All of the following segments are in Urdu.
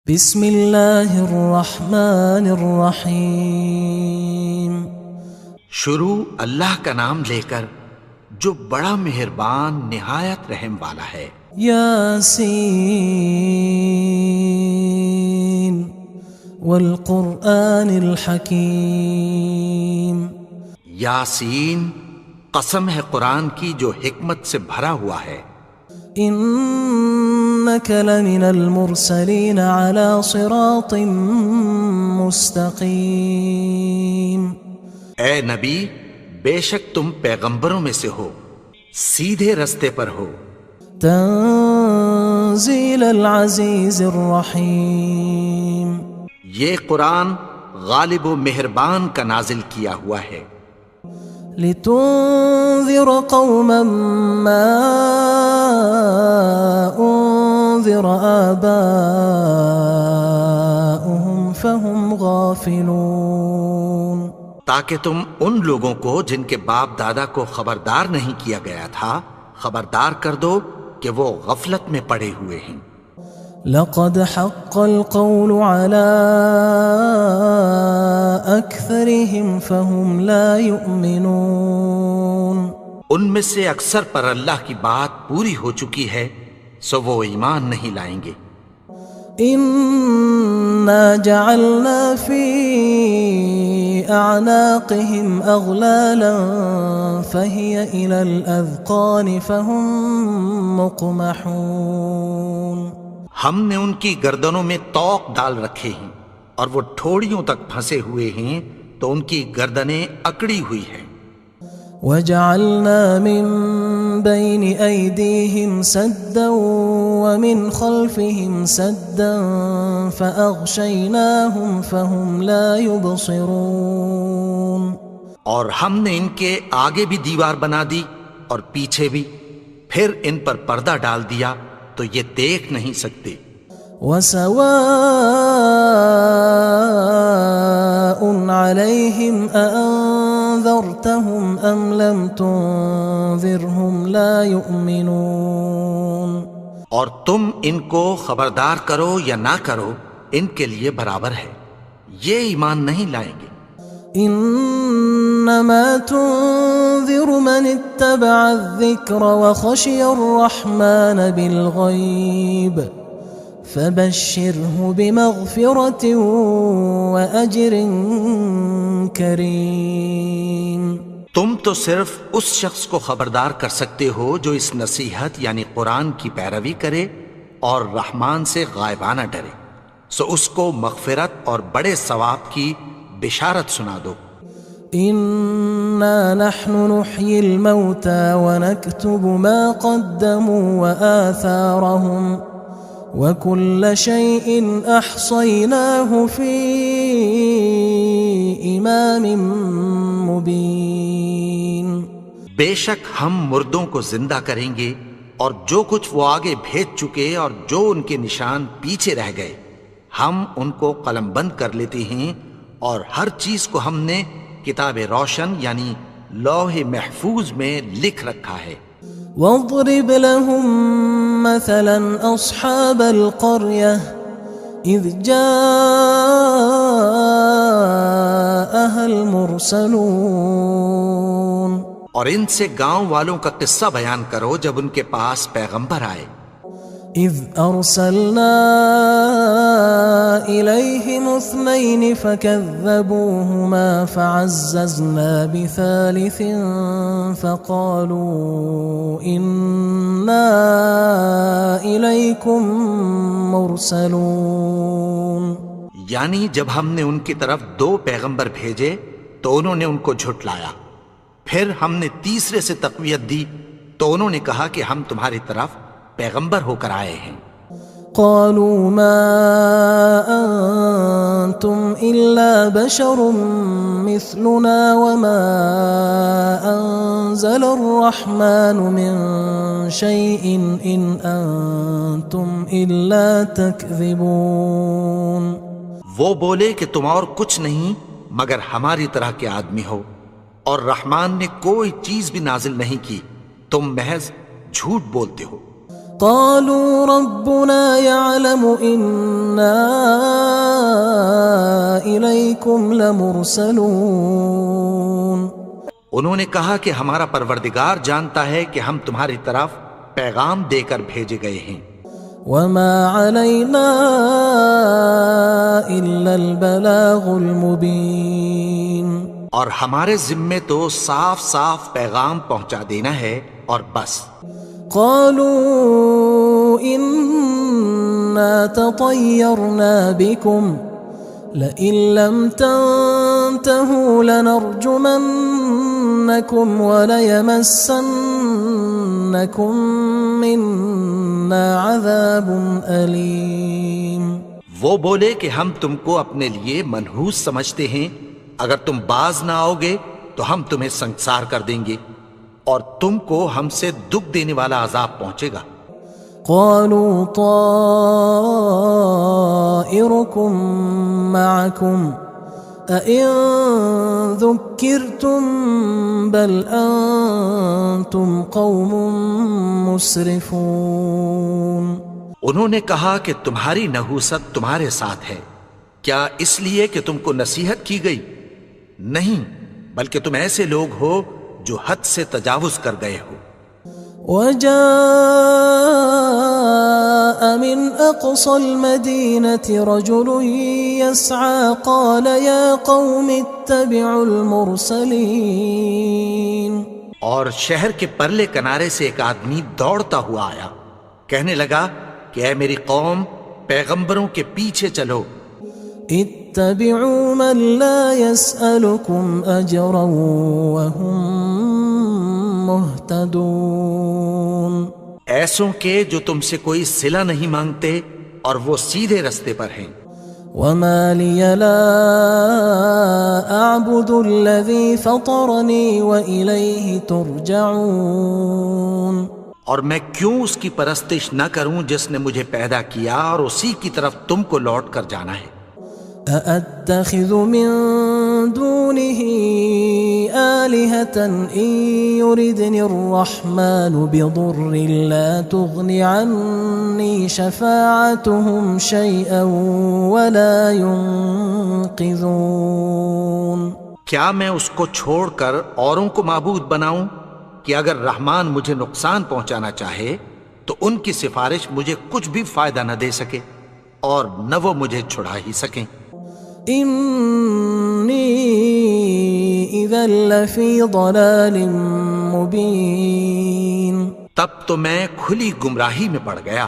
بسم اللہ الرحمن الرحیم۔ شروع اللہ کا نام لے کر جو بڑا مہربان نہایت رحم والا ہے۔ یاسین والقرآن الحکیم۔ یاسین، قسم ہے قرآن کی جو حکمت سے بھرا ہوا ہے۔ انک لمن المرسلین علی صراط مستقیم۔ اے نبی، بے شک تم پیغمبروں میں سے ہو، سیدھے رستے پر ہو۔ تنزیل العزیز الرحیم۔ یہ قرآن غالب و مہربان کا نازل کیا ہوا ہے۔ لتنذر قوما ما انذر آباؤهم فهم غافلون۔ تاکہ تم ان لوگوں کو جن کے باپ دادا کو خبردار نہیں کیا گیا تھا خبردار کر دو کہ وہ غفلت میں پڑے ہوئے ہیں۔ لقد حق القول على أكثرهم فهم لا يؤمنون۔ ان میں سے اکثر پر اللہ کی بات پوری ہو چکی ہے سو وہ ایمان نہیں لائیں گے۔ إنا جعلنا في أعناقهم أغلالا فهي إلى الأذقان فهم مقمحون۔ ہم نے ان کی گردنوں میں طوق ڈال رکھے ہیں اور وہ ٹھوڑیوں تک پھنسے ہوئے ہیں تو ان کی گردنیں اکڑی ہوئی ہیں۔ وجعلنا من بين أيديهم سدا ومن خلفهم سدا فأغشيناهم فهم لا يبصرون۔ اور ہم نے ان کے آگے بھی دیوار بنا دی اور پیچھے بھی، پھر ان پر پردہ ڈال دیا تو یہ دیکھ نہیں سکتے۔ وسواء عليهم أأنذرتهم أم لم تنذرهم لا يؤمنون۔ اور تم ان کو خبردار کرو یا نہ کرو ان کے لیے برابر ہے، یہ ایمان نہیں لائیں گے۔ انما تنذر من اتبع الذکر وخشی الرحمن بالغیب فبشرہ بمغفرۃ واجر کریم۔ تم تو صرف اس شخص کو خبردار کر سکتے ہو جو اس نصیحت یعنی قرآن کی پیروی کرے اور رحمان سے غائبانہ ڈرے، سو اس کو مغفرت اور بڑے ثواب کی بشارت سنا دو۔ انا نحن نحيي الموتى ونكتب ما قدموا وآثارهم وكل شيء احصيناه في امام مبين۔ بے شک ہم مردوں کو زندہ کریں گے اور جو کچھ وہ آگے بھیج چکے اور جو ان کے نشان پیچھے رہ گئے ہم ان کو قلم بند کر لیتے ہیں، اور ہر چیز کو ہم نے کتاب روشن یعنی لوح محفوظ میں لکھ رکھا ہے۔ واضرب لهم مثلا اصحاب القرية اذ جاءها المرسلون۔ اور ان سے گاؤں والوں کا قصہ بیان کرو جب ان کے پاس پیغمبر آئے۔ اذ ارسلنا الیہم اثنین فکذبوہما فعززنا بثالث فقالوا انا الیکم مرسلون۔ یعنی جب ہم نے ان کی طرف 2 پیغمبر بھیجے تو انہوں نے ان کو جھٹلایا، پھر ہم نے تیسرے سے تقویت دی تو انہوں نے کہا کہ ہم تمہاری طرف پیغمبر ہو کر آئے ہیں۔ قالوا ما انتم الا بشر مثلنا وما انزل الرحمن من شيء ان انتم الا تكذبون۔ وہ بولے کہ تم اور کچھ نہیں مگر ہماری طرح کے آدمی ہو، اور رحمان نے کوئی چیز بھی نازل نہیں کی، تم محض جھوٹ بولتے ہو۔ قالوا ربنا يعلم إنا إليكم لمرسلون. انہوں نے کہا کہ ہمارا پروردگار جانتا ہے کہ ہم تمہاری طرف پیغام دے کر بھیجے گئے ہیں. وما علينا إلا البلاغ المبين. اور ہمارے ذمے تو صاف صاف پیغام پہنچا دینا ہے اور بس. قالوا إنا تطيرنا بكم لئن لم تنتهوا لنرجمنكم وليمسنكم منا عذاب أليم. وہ بولے کہ ہم تم کو اپنے لیے منحوس سمجھتے ہیں، اگر تم باز نہ آؤ گے تو ہم تمہیں سنگسار کر دیں گے اور تم کو ہم سے دکھ دینے والا عذاب پہنچے گا. قالوا طائركم معكم أئن ذكرتم بل أنتم قوم مسرفون. انہوں نے کہا کہ تمہاری نحوست تمہارے ساتھ ہے، کیا اس لیے کہ تم کو نصیحت کی گئی؟ نہیں، بلکہ تم ایسے لوگ ہو جو حد سے تجاوز کر گئے ہو. وجاء من أقصى المدينة رجل يسعى قال يا قوم اتبعوا المرسلين. اور شہر کے پرلے کنارے سے ایک آدمی دوڑتا ہوا آیا، کہنے لگا کہ اے میری قوم، پیغمبروں کے پیچھے چلو. اتبعوا من لا يسألكم أجرا وهم مهتدون. ایسوں کے جو تم سے کوئی صلہ نہیں مانگتے اور وہ سیدھے رستے پر ہیں. وما لي لا أعبد الذي فطرني وإليه ترجعون. اور میں کیوں اس کی پرستش نہ کروں جس نے مجھے پیدا کیا اور اسی کی طرف تم کو لوٹ کر جانا ہے. أأتخذ من دونه آلهة إن يردني الرحمن بضر لا تغن عني شفاعتهم شيئا ولا ينقذون. کیا میں اس کو چھوڑ کر اوروں کو معبود بناؤں کہ اگر رحمان مجھے نقصان پہنچانا چاہے تو ان کی سفارش مجھے کچھ بھی فائدہ نہ دے سکے اور نہ وہ مجھے چھڑا ہی سکیں. إني إذا لفي ضلال مبين. تب تو میں کھلی گمراہی میں پڑ گیا.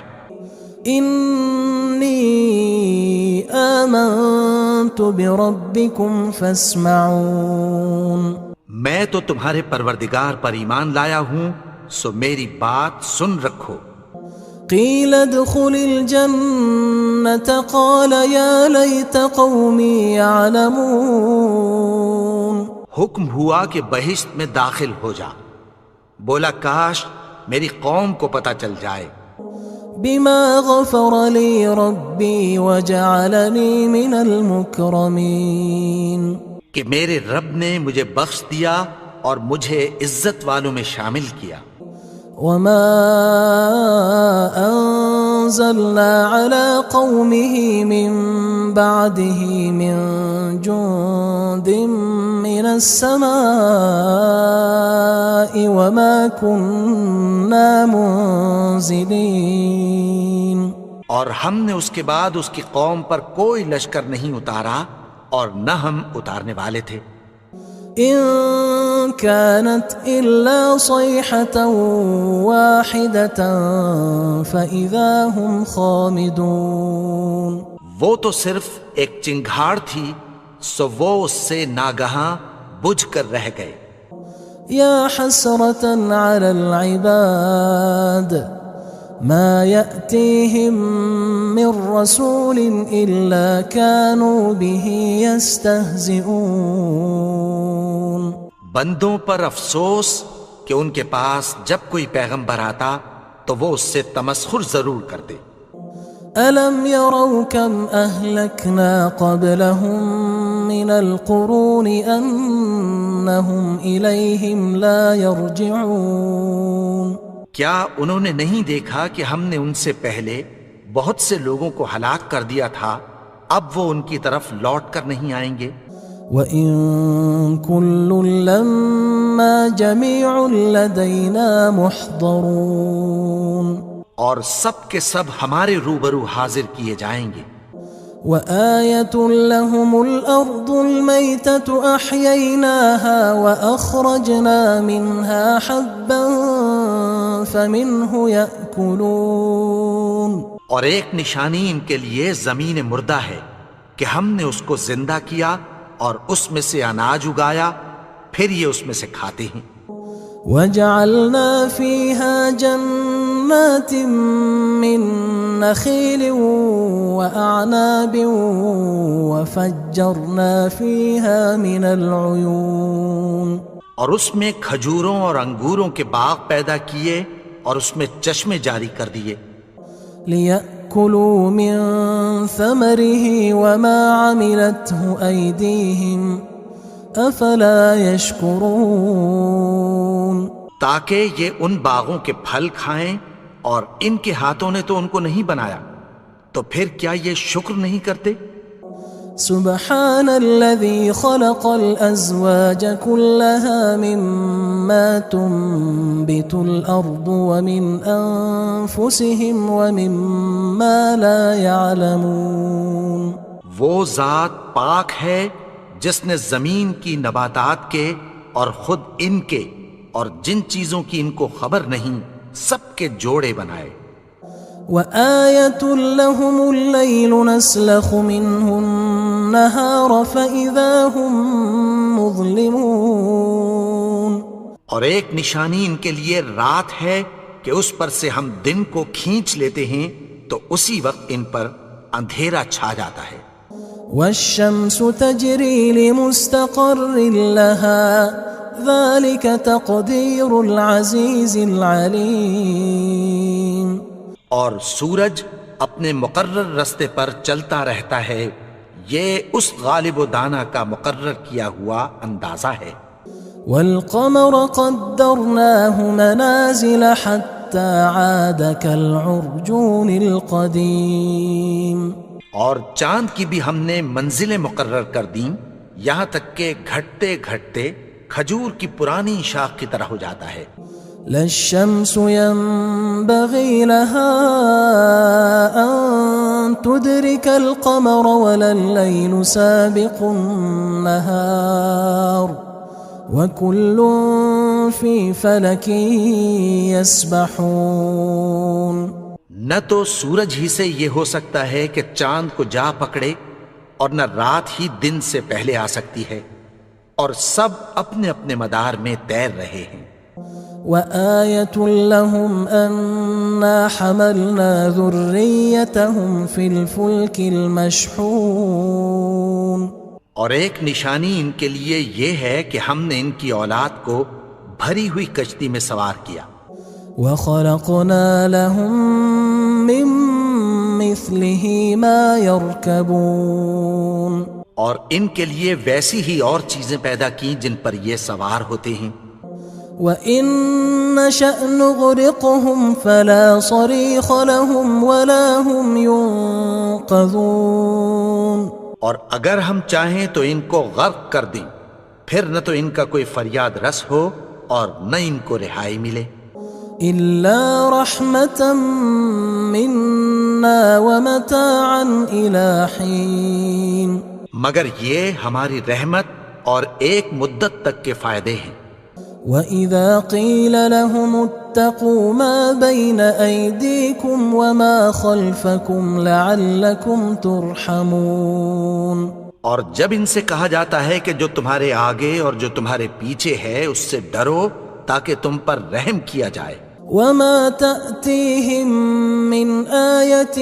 إني آمنت بربكم فاسمعون. میں تو تمہارے پروردگار پر ایمان لایا ہوں، سو میری بات سن رکھو. قيل ادخل الجنة قال يا ليت قومي يعلمون. حکم ہوا کہ بہشت میں داخل ہو جا. بولا کاش میری قوم کو پتہ چل جائے. بما غفر لي ربي وجعلني من المكرمين. کہ میرے رب نے مجھے بخش دیا اور مجھے عزت والوں میں شامل کیا. وما أنزلنا على قومه من بعده من جند من السماء وما كنا منزلين. اور ہم نے اس کے بعد اس کی قوم پر کوئی لشکر نہیں اتارا اور نہ ہم اتارنے والے تھے. إن كانت إلا صيحة واحدة فإذا هم خامدون. وہ تو صرف ایک چنگھاڑ تھی، سو وہ اس سے ناگہاں بجھ کر رہ گئے. يا حسرة على العباد ما يأتيهم من رسول إلا كانوا به يستهزئون. بندوں پر افسوس کہ ان کے پاس جب کوئی پیغمبر آتا تو وہ اس سے تمسخر ضرور کرتے. ألم يروا كم أهلكنا قبلهم من القرون أنهم إليهم لا يرجعون. کیا انہوں نے نہیں دیکھا کہ ہم نے ان سے پہلے بہت سے لوگوں کو ہلاک کر دیا تھا، اب وہ ان کی طرف لوٹ کر نہیں آئیں گے؟ وَإِن كُلٌّ لَمَّا جَمِيعٌ لَدَيْنَا مُحْضَرُونَ، اور سب کے سب ہمارے روبرو حاضر کیے جائیں گے۔ وَآيَةٌ لَهُمُ الْأَرْضُ الْمَيْتَةُ أَحْيَيْنَاهَا وَأَخْرَجْنَا مِنْهَا حَبًّا فَمِنْهُ يَأْكُلُونَ، اور ایک نشانی ان کے لیے زمین مردہ ہے کہ ہم نے اس کو زندہ کیا اور اس میں سے اناج اگایا، پھر یہ اس میں سے کھاتے ہیں۔ وَجَعَلْنَا فِيهَا جَنَّاتٍ مِّن نَخِيلٍ وَأَعْنَابٍ وَفَجَّرْنَا فِيهَا مِنَ الْعُيُونِ، اور اس میں کھجوروں اور انگوروں کے باغ پیدا کیے اور اس میں چشمے جاری کر دیے، لِيَأْكُلُوا مِن ثَمَرِهِ وَمَا عَمِلَتْهُ أَيْدِيهِمْ أَفَلَا يَشْكُرُونَ، تاکہ یہ ان باغوں کے پھل کھائیں، اور ان کے ہاتھوں نے تو ان کو نہیں بنایا، تو پھر کیا یہ شکر نہیں کرتے؟ سبحان الذي خلق الأزواج كلها مما تنبت الأرض ومن أنفسهم ومما لا يعلمون، وہ ذات پاک ہے جس نے زمین کی نباتات کے اور خود ان کے اور جن چیزوں کی ان کو خبر نہیں سب کے جوڑے بنائے۔ وآية لهم الليل نسلخ منه النهار فإذا هم مظلمون، اور ایک نشانی ان کے لیے رات ہے کہ اس پر سے ہم دن کو کھینچ لیتے ہیں تو اسی وقت ان پر اندھیرا چھا جاتا ہے۔ والشمس تجري لمستقر لها ذلك تقدير العزيز العليم، اور سورج اپنے مقرر رستے پر چلتا رہتا ہے، یہ اس غالب و دانا کا مقرر کیا ہوا اندازہ ہے۔ والقمر قدرناه منازل حتى عاد كالعرجون القديم، اور چاند کی بھی ہم نے منزلیں مقرر کر دیں، یہاں تک کہ گھٹتے گھٹتے کھجور کی پرانی شاخ کی طرح ہو جاتا ہے۔ لا الشمس ينبغي لها أن تدرك القمر ولا الليل سابق النهار وكل في فلك يسبحون، نہ تو سورج ہی سے یہ ہو سکتا ہے کہ چاند کو جا پکڑے، اور نہ رات ہی دن سے پہلے آ سکتی ہے، اور سب اپنے اپنے مدار میں تیر رہے ہیں۔ وآية لهم أنا حملنا ذريتهم في الفلك المشحون، اور ایک نشانی ان کے لیے یہ ہے کہ ہم نے ان کی اولاد کو بھری ہوئی کشتی میں سوار کیا۔ وخلقنا لهم من مثله ما يركبون، اور ان کے لیے ویسی ہی اور چیزیں پیدا کی جن پر یہ سوار ہوتے ہیں۔ وَإِن نَّشَأْ نُغْرِقْهُمْ فَلَا صَرِيخَ لَهُمْ وَلَا هُمْ يُنقَذُونَ، اور اگر ہم چاہیں تو ان کو غرق کر دیں، پھر نہ تو ان کا کوئی فریاد رس ہو اور نہ ان کو رہائی ملے۔ إِلَّا رَحْمَةً مِنَّا وَمَتَاعًا إِلَى حِينٍ، مگر یہ ہماری رحمت اور ایک مدت تک کے فائدے ہیں۔ وَإِذَا قِيلَ لَهُمُ اتَّقُوا مَا بَيْنَ أَيْدِيكُمْ وَمَا خَلْفَكُمْ لَعَلَّكُمْ تُرْحَمُونَ، اور جب ان سے کہا جاتا ہے کہ جو تمہارے آگے اور جو تمہارے پیچھے ہے اس سے ڈرو تاکہ تم پر رحم کیا جائے۔ وَمَا تَأْتِيهِم مِّنْ آيَةٍ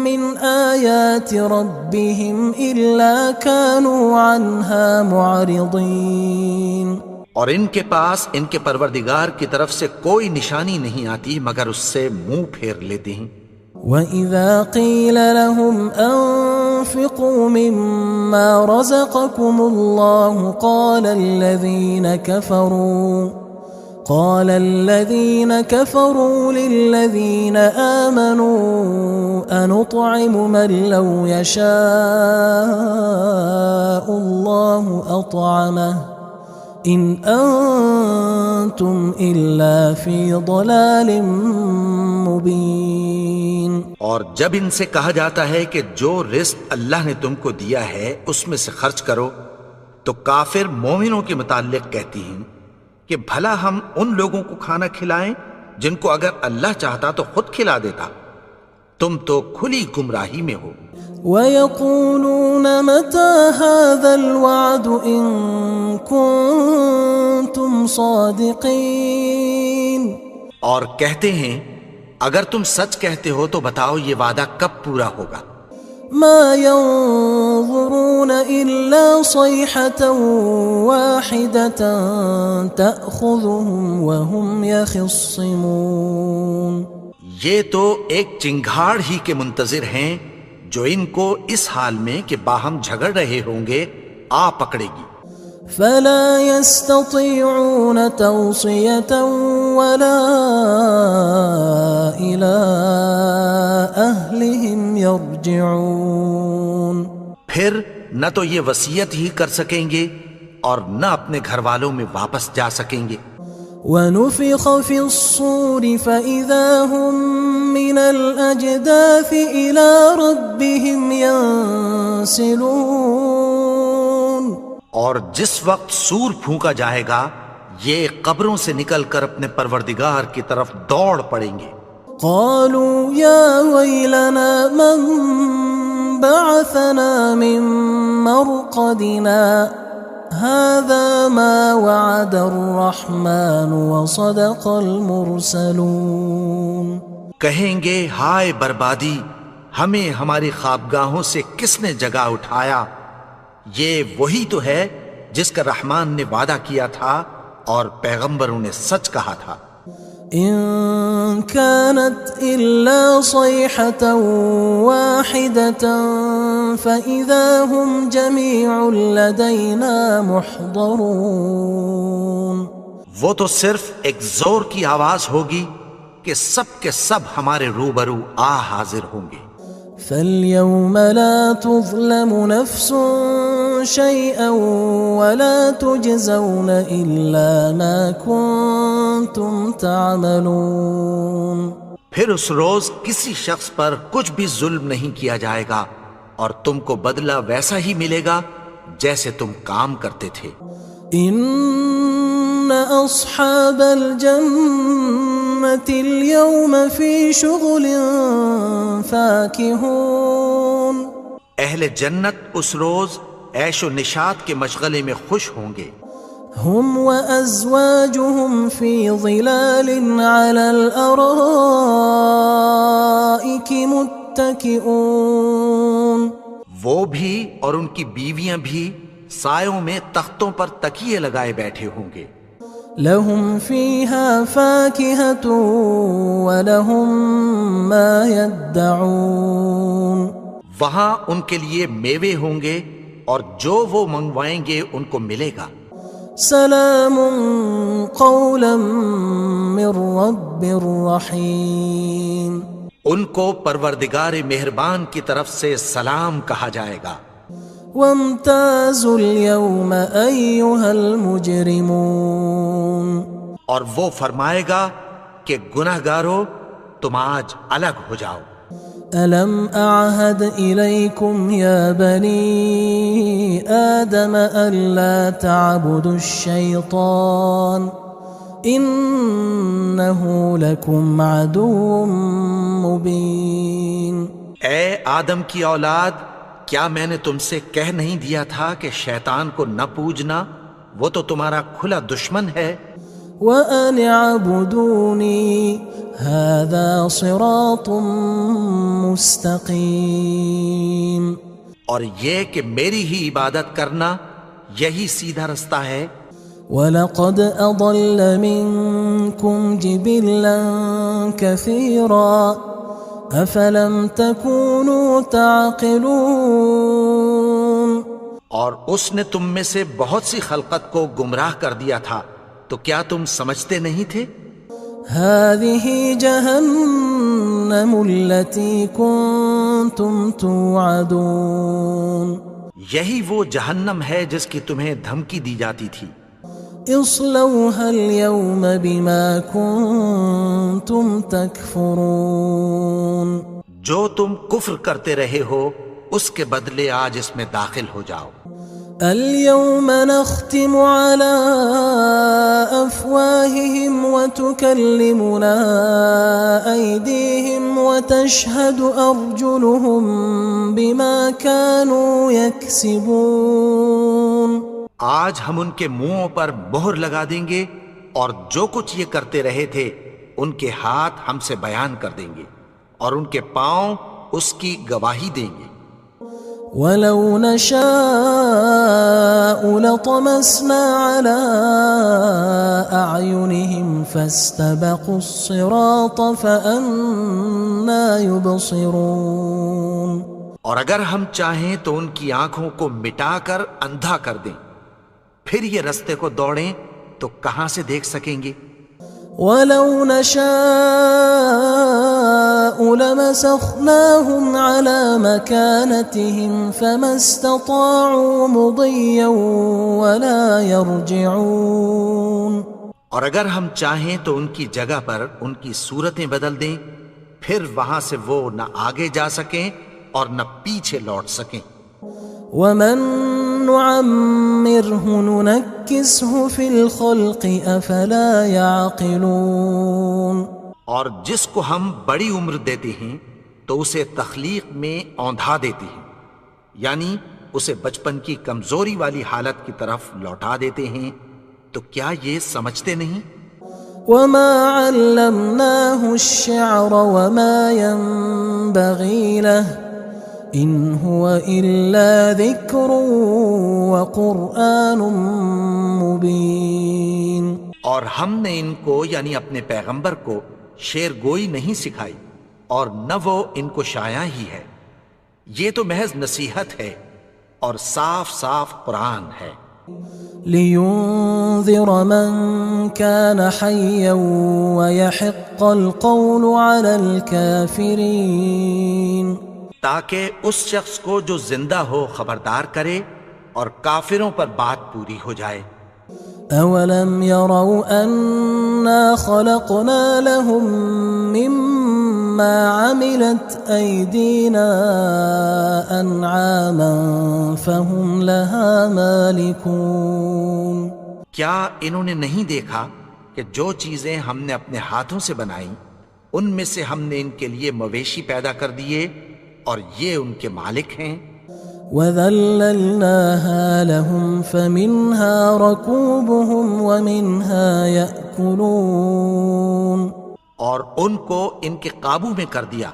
مِّنْ آيَاتِ رَبِّهِمْ إِلَّا كَانُوا عَنْهَا مُعْرِضِينَ، اور ان کے پاس ان کے پروردگار کی طرف سے کوئی نشانی نہیں آتی مگر اس سے منہ پھیر لیتے ہیں۔ وَإِذَا قِيلَ لَهُمْ أَنفِقُوا مِمَّا رَزَقَكُمُ اللَّهُ قال الذين كفروا للذين آمنوا أنطعم من لو يشاء الله أطعمه إن أنتم إلا في ضلال مبين. اور جب ان سے کہا جاتا ہے کہ جو رزق اللہ نے تم کو دیا ہے اس میں سے خرچ کرو، تو کافر مومنوں کے متعلق کہتی ہیں کہ بھلا ہم ان لوگوں کو کھانا کھلائیں جن کو اگر اللہ چاہتا تو خود کھلا دیتا. تم تو کھلی گمراہی میں ہو. وَيَقُولُونَ مَتَى هَذَا الْوَعْدُ إِن كُنتُمْ صَادِقِينَ. اور کہتے ہیں اگر تم سچ کہتے ہو تو بتاؤ یہ وعدہ کب پورا ہوگا. مَا يَنظُرُونَ إِلَّا صَيْحَةً وَاحِدَةً تَأْخُذُهُمْ وَهُمْ يَخِصِّمُونَ. یہ تو ایک چنگھاڑ ہی کے منتظر ہیں جو ان کو اس حال میں کہ باہم جھگڑ رہے ہوں گے آ پکڑے گی. فلا يستطيعون توصية ولا إلى أهلهم يرجعون. پھر نہ تو یہ وصیت ہی کر سکیں گے اور نہ اپنے گھر والوں میں واپس جا سکیں گے. ونفخ في الصور فإذا هم من الأجداث إلى ربهم ينسلون. اور جس وقت سور پھونکا جائے گا یہ قبروں سے نکل کر اپنے پروردگار کی طرف دوڑ پڑیں گے. قالوا يا ويلنا من بعثنا من مرقدنا هذا ما وعد الرحمن وصدق المرسلون. کہیں گے ہائے بربادی، ہمیں ہماری خوابگاہوں سے کس نے جگا اٹھایا. یہ وہی تو ہے جس کا رحمان نے وعدہ کیا تھا اور پیغمبروں نے سچ کہا تھا. إن كانت إلا صيحة واحدة فإذا هم جميع لدينا محضرون. وہ تو صرف ایک زور کی آواز ہوگی کہ سب کے سب ہمارے روبرو آ حاضر ہوں گے. فاليوم لا تظلم نفس شيئا ولا تجزون إلا ما كنتم تعملون. پھر اس روز کسی شخص پر کچھ بھی ظلم نہیں کیا جائے گا اور تم کو بدلہ ویسا ہی ملے گا جیسے تم کام کرتے تھے. إن أصحاب الجنة اليوم في شغل فاكهون. اہل جنت اس روز عیش و نشاط کے مشغلے میں خوش ہوں گے. هم وأزواجهم في ظلال على الأرائك متكئون. وہ بھی اور ان کی بیویاں بھی سایوں میں تختوں پر تکیے لگائے بیٹھے ہوں گے. لهم فيها فاكهة ولهم ما يدعون. وہاں ان کے لیے میوے ہوں گے اور جو وہ منگوائیں گے ان کو ملے گا. سلام قولا من رب رحیم. ان کو پروردگار مہربان کی طرف سے سلام کہا جائے گا. وامتازوا اليوم أيها المجرمون. اور وہ فرمائے گا کہ گناہگارو تم آج الگ ہو جاؤ. ألم أعهد إليكم يا بني آدم ألا تعبدوا الشيطان إنه لكم عدو مبين. اے آدم کی اولاد، کیا میں نے تم سے کہہ نہیں دیا تھا کہ شیطان کو نہ پوجنا، وہ تو تمہارا کھلا دشمن ہے. وَأَنِ اعْبُدُونِي هَذَا صِرَاطٌ مُسْتَقِيمٌ. اور یہ کہ میری ہی عبادت کرنا یہی سیدھا رستہ ہے. وَلَقَدْ أَضَلَّ مِنْكُمْ جِبِلًّا كَثِيرًا أَفَلَمْ تَكُونُوا تَعْقِلُونَ. اور اس نے تم میں سے بہت سی خلقت کو گمراہ کر دیا تھا، تو کیا تم سمجھتے نہیں تھے؟ هذه جهنم التي كنتم توعدون یہی وہ جہنم ہے جس کی تمہیں دھمکی دی جاتی تھی۔ اصلوها اليوم بما كنتم تكفرون جو تم کفر کرتے رہے ہو اس کے بدلے آج اس میں داخل ہو جاؤ۔ اليوم نختم على أفواههم وتكلمنا أيديهم وتشهد أرجلهم بما كانوا يكسبون آج ہم ان کے منہوں پر مہر لگا دیں گے اور جو کچھ یہ کرتے رہے تھے ان کے ہاتھ ہم سے بیان کر دیں گے اور ان کے پاؤں اس کی گواہی دیں گے۔ وَلَوْ نَشَاءُ لَطَمَسْنَا عَلَىٰ أَعْيُنِهِمْ فَاسْتَبَقُوا الصِّرَاطَ فَأَنَّىٰ يُبْصِرُونَ اور اگر ہم چاہیں تو ان کی آنکھوں کو مٹا کر اندھا کر دیں، پھر یہ رستے کو دوڑیں تو کہاں سے دیکھ سکیں گے؟ وَلَوْ نَشَاءُ لَمَسَخْنَاهُمْ عَلَىٰ مَكَانَتِهِمْ فَمَا اسْتَطَاعُوا مُضِيًّا وَلَا يَرْجِعُونَ اور اگر ہم چاہیں تو ان کی جگہ پر ان کی صورتیں بدل دیں، پھر وہاں سے وہ نہ آگے جا سکیں اور نہ پیچھے لوٹ سکیں۔ وَمَن نُعَمِّرْهُ نُنَكِّسْهُ فِي الْخَلْقِ أَفَلَا يَعْقِلُونَ اور جس کو ہم بڑی عمر دیتے ہیں تو اسے تخلیق میں اوندھا دیتے ہیں، یعنی اسے بچپن کی کمزوری والی حالت کی طرف لوٹا دیتے ہیں، تو کیا یہ سمجھتے نہیں؟ وَمَا عَلَّمْنَاهُ الشِّعْرَ وَمَا يَنبَغِي لَهُ إِنْ هُوَ إِلَّا ذِكْرٌ وَقُرْآنٌ مُبِينٌ اور ہم نے ان کو یعنی اپنے پیغمبر کو شعر گوئی نہیں سکھائی اور نہ وہ ان کو شایع ہی ہے، یہ تو محض نصیحت ہے اور صاف صاف قرآن ہے۔ لِيُنذِرَ مَن كَانَ حَيًّا وَيَحِقَّ الْقَوْلُ عَلَى الْكَافِرِينَ تاکہ اس شخص کو جو زندہ ہو خبردار کرے اور کافروں پر بات پوری ہو جائے۔ أَوَلَمْ يَرَوْا أَنَّا خَلَقْنَا لَهُم مِّمَّا عَمِلَتْ أَيْدِينَا أَنْعَامًا فَهُمْ لَهَا مَالِكُونَ کیا انہوں نے نہیں دیکھا کہ جو چیزیں ہم نے اپنے ہاتھوں سے بنائیں ان میں سے ہم نے ان کے لیے مویشی پیدا کر دیے اور یہ ان کے مالک ہیں۔ وَذَلَّلْنَاهَا لَهُمْ فَمِنْهَا رَكُوبُهُمْ وَمِنْهَا يَأْكُلُونَ اور ان کو ان کے قابو میں کر دیا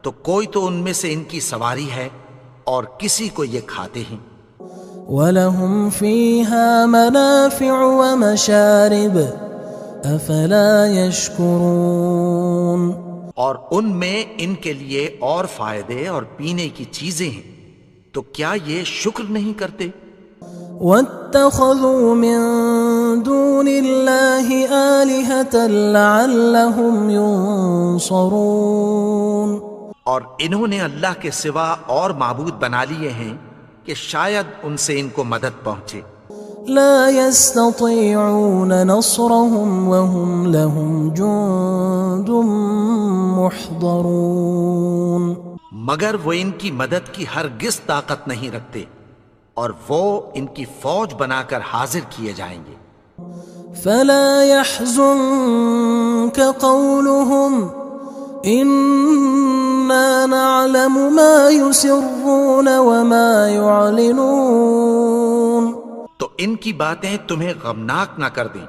تو کوئی تو ان میں سے ان کی سواری ہے اور کسی کو یہ کھاتے ہیں۔ وَلَهُمْ فِيهَا مَنَافِعُ وَمَشَارِبُ أَفَلَا يَشْكُرُونَ اور ان میں ان کے لیے اور فائدے اور پینے کی چیزیں ہیں، تو کیا یہ شکر نہیں کرتے؟ وَاتَّخَذُوا مِن دُونِ اللَّهِ آلِهَةً لَعَلَّهُمْ يُنصَرُونَ اور انہوں نے اللہ کے سوا اور معبود بنا لیے ہیں کہ شاید ان سے ان کو مدد پہنچے۔ لا يستطيعون نصرهم وهم لهم جند محضرون مگر وہ ان کی مدد کی ہرگز طاقت نہیں رکھتے اور وہ ان کی فوج بنا کر حاضر کیے جائیں گے۔ فلا يحزنك قولهم إنا نعلم ما يسرون وما يعلنون تو ان کی باتیں تمہیں غمناک نہ کر دیں،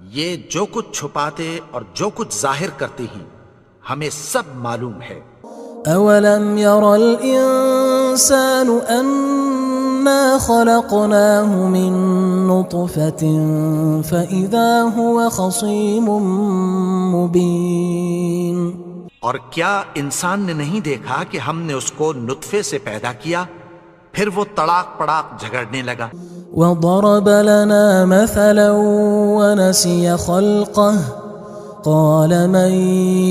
یہ جو کچھ چھپاتے اور جو کچھ ظاہر کرتے ہیں ہمیں سب معلوم ہے۔ أولم ير الإنسان أنا خلقناه من نطفة فإذا هو خصيم مبين اور کیا انسان نے نہیں دیکھا کہ ہم نے اس کو نطفے سے پیدا کیا، پھر وہ تڑاک پڑاک جھگڑنے لگا۔ وضرب لنا مثلا ونسي خلقه قال من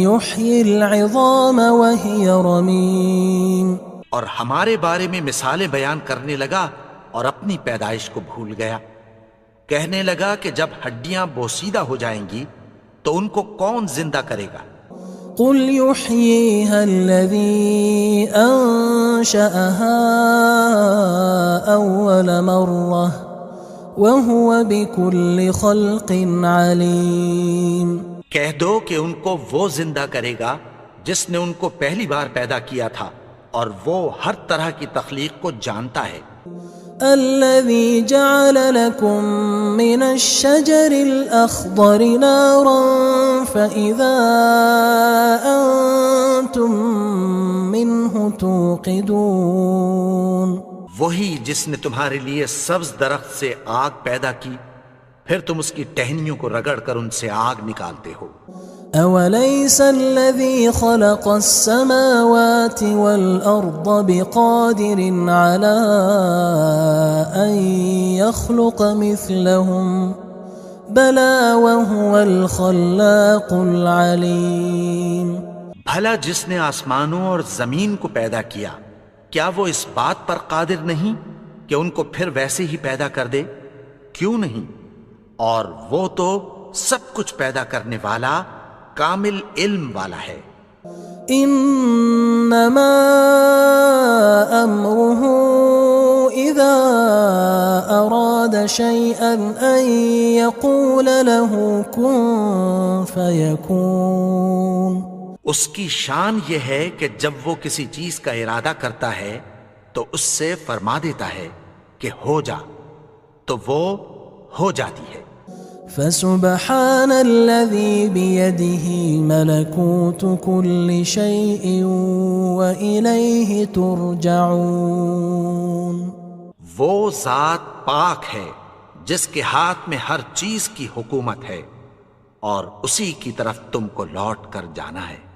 يحيي العظام وهي رميم اور ہمارے بارے میں مثالیں بیان کرنے لگا اور اپنی پیدائش کو بھول گیا۔ کہنے لگا کہ جب ہڈیاں بوسیدہ ہو جائیں گی تو ان کو کون زندہ کرے گا؟ قل يحييها الذي أنشأها أول مرة وهو بكل خلق عليم۔ کہہ دو کہ ان کو وہ زندہ کرے گا جس نے ان کو پہلی بار پیدا کیا تھا اور وہ ہر طرح کی تخلیق کو جانتا ہے۔ الذي جعل لكم من الشجر الأخضر نارا فإذا أنتم منه توقدون۔ وہی جس نے تمہارے لیے سبز درخت سے آگ پیدا کی، پھر تم اس کی ٹہنیوں کو رگڑ کر ان سے آگ نکالتے ہو۔ أوليس الذي خلق السماوات والأرض بقادر على أن يخلق مثلهم بلى وهو الخلاق العليم۔ بھلا جس نے آسمانوں اور زمین کو پیدا کیا، کیا وہ اس بات پر قادر نہیں کہ ان کو پھر ویسے ہی پیدا کر دے؟ کیوں نہیں؟ اور وہ تو سب کچھ پیدا کرنے والا، کامل علم والا ہے۔ انما امره اذا اراد شيئا ان يقول له كن فيكون۔ اس کی شان یہ ہے کہ جب وہ کسی چیز کا ارادہ کرتا ہے تو اس سے فرما دیتا ہے کہ ہو جا، تو وہ ہو جاتی ہے۔ فسبحان الذي بيده ملكوت كل شيء وإليه ترجعون۔ وہ ذات پاک ہے جس کے ہاتھ میں ہر چیز کی حکومت ہے اور اسی کی طرف تم کو لوٹ کر جانا ہے۔